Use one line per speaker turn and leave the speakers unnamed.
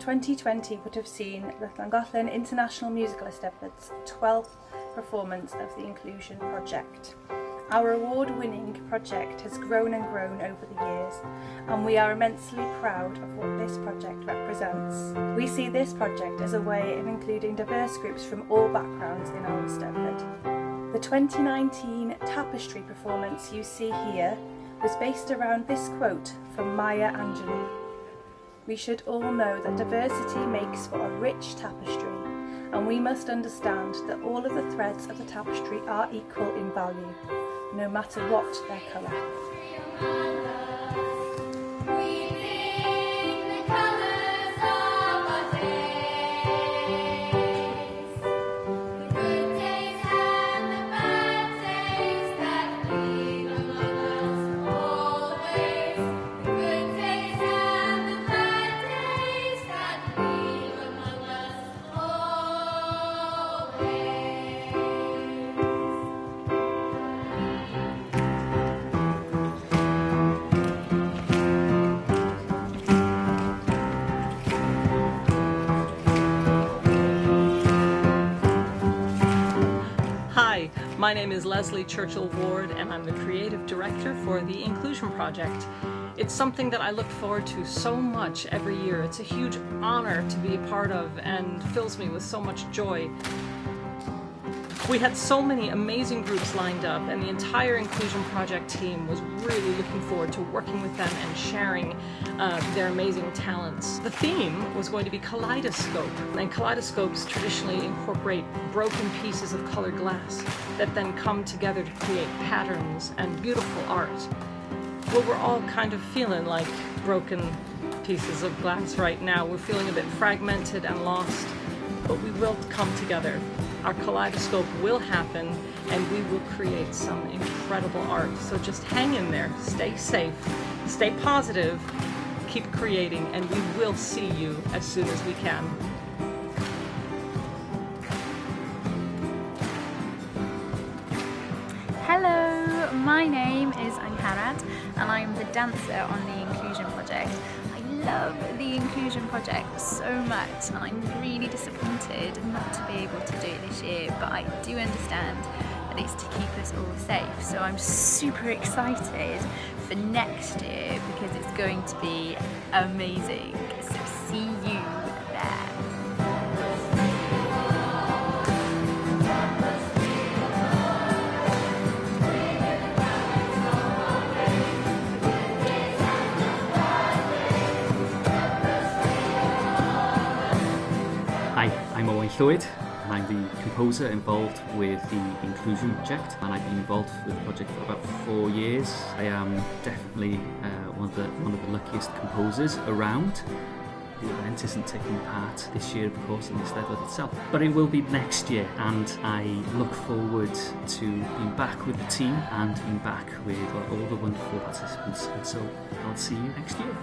2020 would have seen the Llangollen International Eisteddfod's 12th performance of the Inclusion Project. Our award-winning project has grown and grown over the years, and we are immensely proud of what this project represents. We see this project as a way of including diverse groups from all backgrounds in our Eisteddfod. The 2019 tapestry performance you see here was based around this quote from Maya Angelou. We should all know that diversity makes for a rich tapestry, and we must understand that all of the threads of the tapestry are equal in value, no matter what their colour.
My name is Leslie Churchill Ward, and I'm the Creative Director for the Inclusion Project. It's something that I look forward to so much every year. It's a huge honor to be a part of and fills me with so much joy. We had so many amazing groups lined up, and the entire Inclusion Project team was really looking forward to working with them and sharing their amazing talents. The theme was going to be kaleidoscope, and kaleidoscopes traditionally incorporate broken pieces of colored glass that then come together to create patterns and beautiful art. Well, we're all kind of feeling like broken pieces of glass right now. We're feeling a bit fragmented and lost, but we will come together. Our kaleidoscope will happen, and we will create some incredible art. So just hang in there, stay safe, stay positive, keep creating, and we will see you as soon as we can.
Hello, my name is Angharad, and I'm the dancer on the Inclusion Project. I love the Inclusion Project so much, and I'm really disappointed not to be able to do it this year, but I do understand that it's to keep us all safe. So I'm super excited for next year because it's going to be amazing. So see you there.
Hi, I'm Owain Llwyd, and I'm the composer involved with the Inclusion Project, and I've been involved with the project for about 4 years. I am definitely one of the luckiest composers around. The event isn't taking part this year, of course, in the Eisteddfod itself, but it will be next year, and I look forward to being back with the team and being back with all the wonderful participants, and so I'll see you next year.